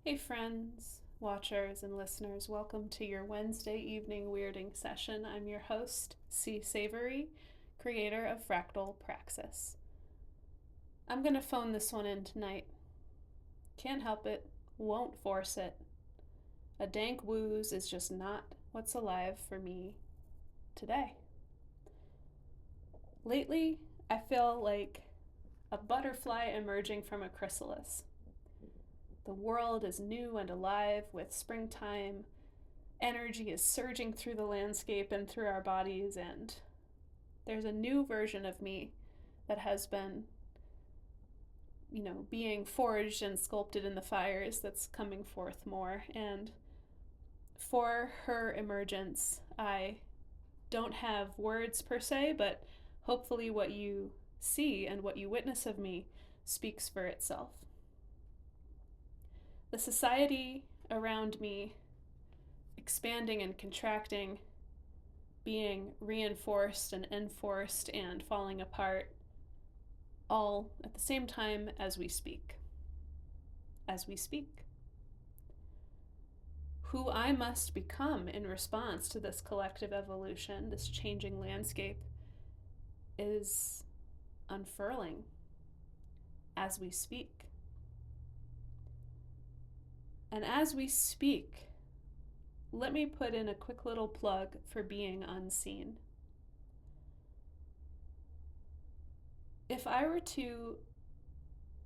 Hey friends, watchers, and listeners, welcome to your Wednesday evening weirding session. I'm your host, C. Savory, creator of Fractal Praxis. I'm gonna phone this one in tonight. Can't help it, won't force it. A dank WEWS is just not what's alive for me today. Lately, I feel like a butterfly emerging from a chrysalis. The world is new and alive with springtime. Energy is surging through the landscape and through our bodies, and there's a new version of me that has been, being forged and sculpted in the fires that's coming forth more. And for her emergence, I don't have words per se, but hopefully what you see and what you witness of me speaks for itself. The society around me expanding and contracting, being reinforced and enforced and falling apart, all at the same time as we speak. As we speak. Who I must become in response to this collective evolution, this changing landscape, is unfurling as we speak. And as we speak, let me put in a quick little plug for being unseen. If I were to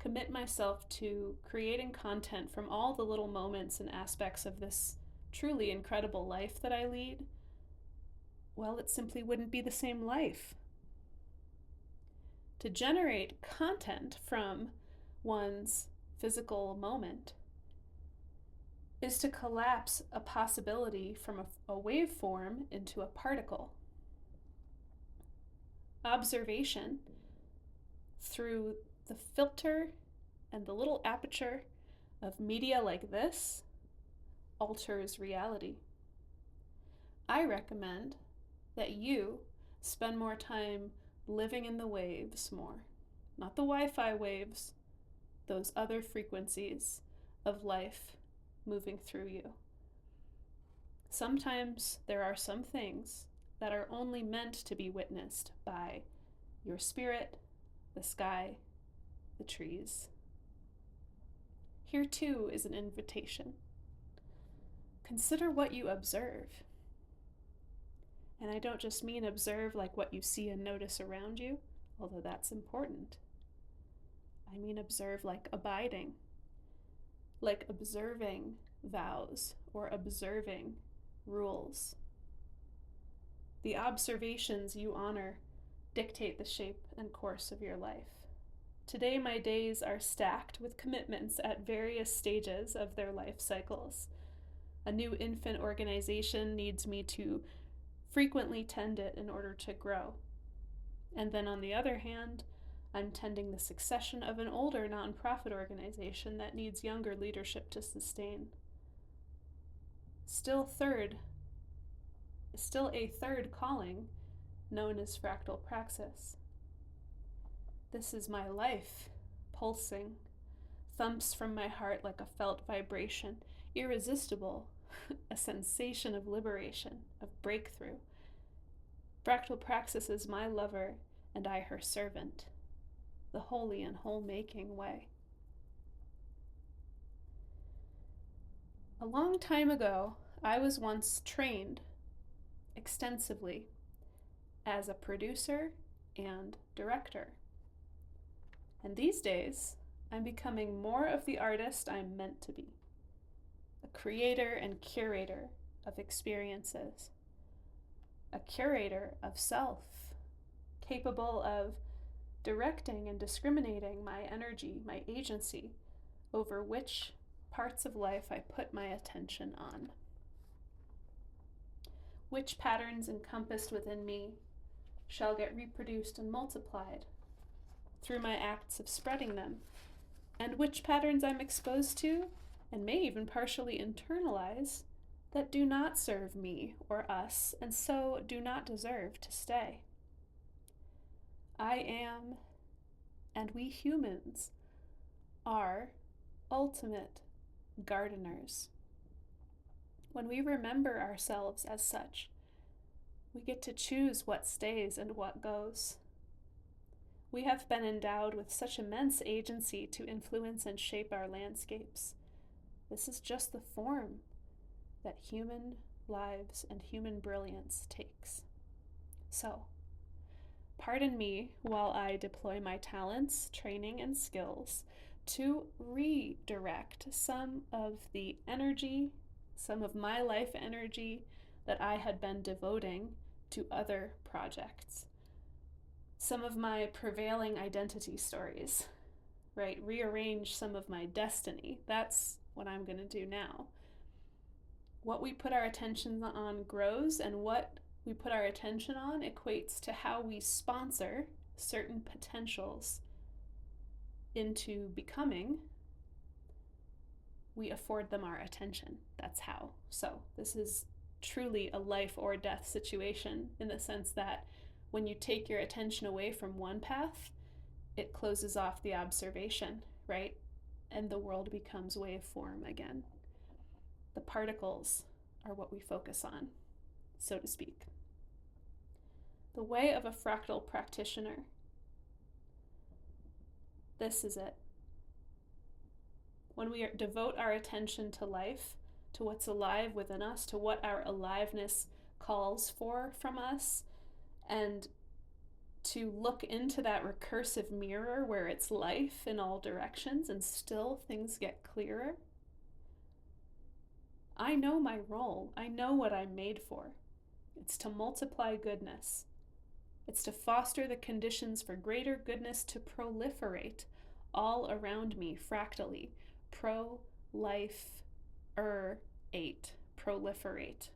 commit myself to creating content from all the little moments and aspects of this truly incredible life that I lead, well, it simply wouldn't be the same life. To generate content from one's physical moment is to collapse a possibility from a waveform into a particle. Observation through the filter and the little aperture of media like this alters reality. I recommend that you spend more time living in the waves more, not the Wi-Fi waves, those other frequencies of life moving through you. Sometimes there are some things that are only meant to be witnessed by your spirit, the sky, the trees. Here too is an invitation. Consider what you observe. And I don't just mean observe like what you see and notice around you, although that's important. I mean observe like abiding, like observing vows or observing rules. The observations you honor dictate the shape and course of your life. Today, my days are stacked with commitments at various stages of their life cycles. A new infant organization needs me to frequently tend it in order to grow. And then on the other hand, I'm tending the succession of an older nonprofit organization that needs younger leadership to sustain. Still a third calling known as Fractal Praxis. This is my life, pulsing, thumps from my heart like a felt vibration, irresistible, a sensation of liberation, of breakthrough. Fractal Praxis is my lover, and I her servant, the holy and whole-making way. A long time ago, I was once trained extensively as a producer and director. And these days, I'm becoming more of the artist I'm meant to be, a creator and curator of experiences, a curator of self, capable of directing and discriminating my energy, my agency, over which parts of life I put my attention on. Which patterns encompassed within me shall get reproduced and multiplied through my acts of spreading them, and which patterns I'm exposed to, and may even partially internalize, that do not serve me or us, and so do not deserve to stay. I am, and we humans are, ultimate gardeners. When we remember ourselves as such, we get to choose what stays and what goes. We have been endowed with such immense agency to influence and shape our landscapes. This is just the form that human lives and human brilliance takes. So, pardon me while I deploy my talents, training, and skills to redirect some of the energy, some of my life energy that I had been devoting to other projects. Some of my prevailing identity stories, right? Rearrange some of my destiny. That's what I'm going to do now. What we put our attention on grows, and what we put our attention on equates to how we sponsor certain potentials into becoming. We afford them our attention. That's how. So this is truly a life or death situation, in the sense that when you take your attention away from one path, it closes off the observation, right? And the world becomes waveform again. The particles are what we focus on, so to speak. The way of a fractal practitioner. This is it. When we devote our attention to life, to what's alive within us, to what our aliveness calls for from us, and to look into that recursive mirror where it's life in all directions and still things get clearer. I know my role. I know what I'm made for. It's to multiply goodness. It's to foster the conditions for greater goodness to proliferate all around me fractally. Pro-life-er-ate. Proliferate.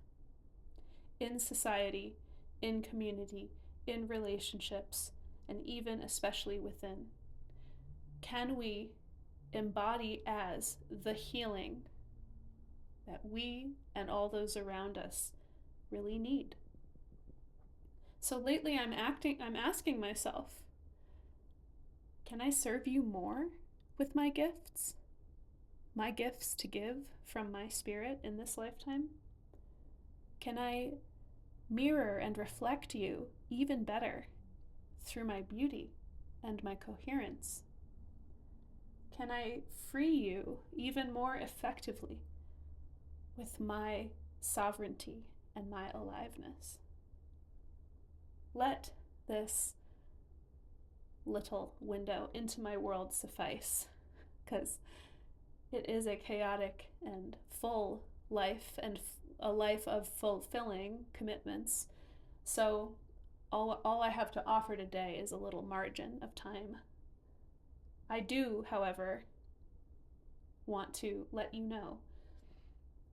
In society, in community, in relationships, and even especially within. Can we embody as the healing that we and all those around us really need? So lately I'm asking myself, can I serve you more with my gifts? My gifts to give from my spirit in this lifetime? Can I mirror and reflect you even better through my beauty and my coherence? Can I free you even more effectively with my sovereignty and my aliveness? Let this little window into my world suffice, because it is a chaotic and full life, and a life of fulfilling commitments. So all I have to offer today is a little margin of time. I do, however, want to let you know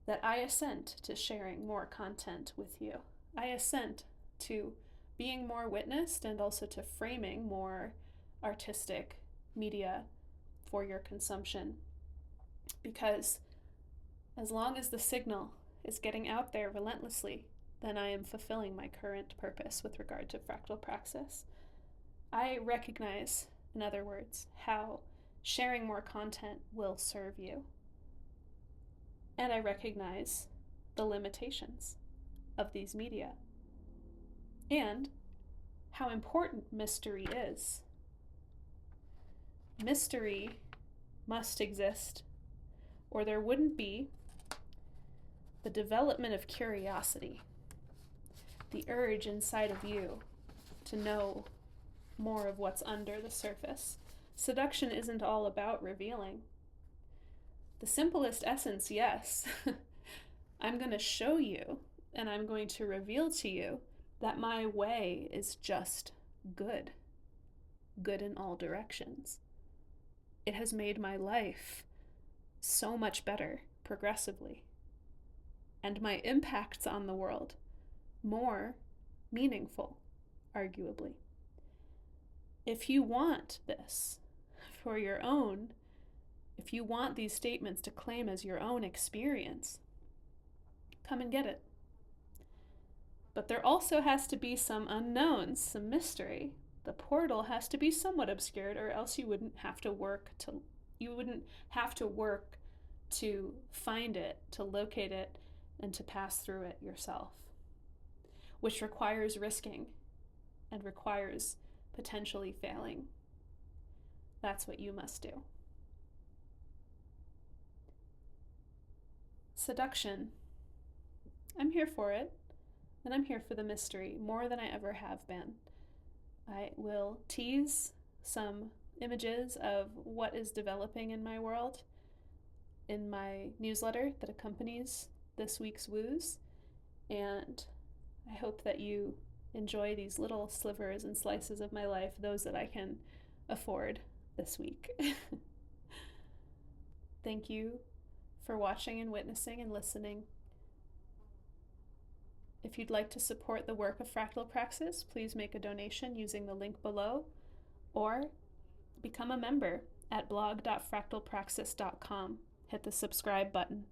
that I assent to sharing more content with you. I assent to being more witnessed, and also to framing more artistic media for your consumption. Because as long as the signal is getting out there relentlessly, then I am fulfilling my current purpose with regard to fractal praxis. I recognize, in other words, how sharing more content will serve you. And I recognize the limitations of these media, and how important mystery is. Mystery must exist, or there wouldn't be the development of curiosity, the urge inside of you to know more of what's under the surface. Seduction isn't all about revealing. The simplest essence, yes. I'm going to show you, and I'm going to reveal to you that my way is just good. Good in all directions. It has made my life so much better progressively, and my impacts on the world more meaningful, arguably. If you want this for your own, if you want these statements to claim as your own experience, come and get it. But there also has to be some unknowns, some mystery. The portal has to be somewhat obscured, or else you wouldn't have to work to find it, to locate it, and to pass through it yourself, which requires risking and requires potentially failing. That's what you must do. Seduction. I'm here for it, and I'm here for the mystery more than I ever have been. I will tease some images of what is developing in my world in my newsletter that accompanies this week's WEWS, and I hope that you enjoy these little slivers and slices of my life, those that I can afford this week. Thank you for watching and witnessing and listening. If you'd like to support the work of Fractal Praxis, please make a donation using the link below, or become a member at blog.fractalpraxis.com. Hit the subscribe button.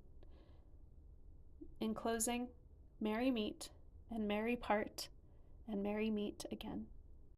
In closing, merry meet and merry part and merry meet again.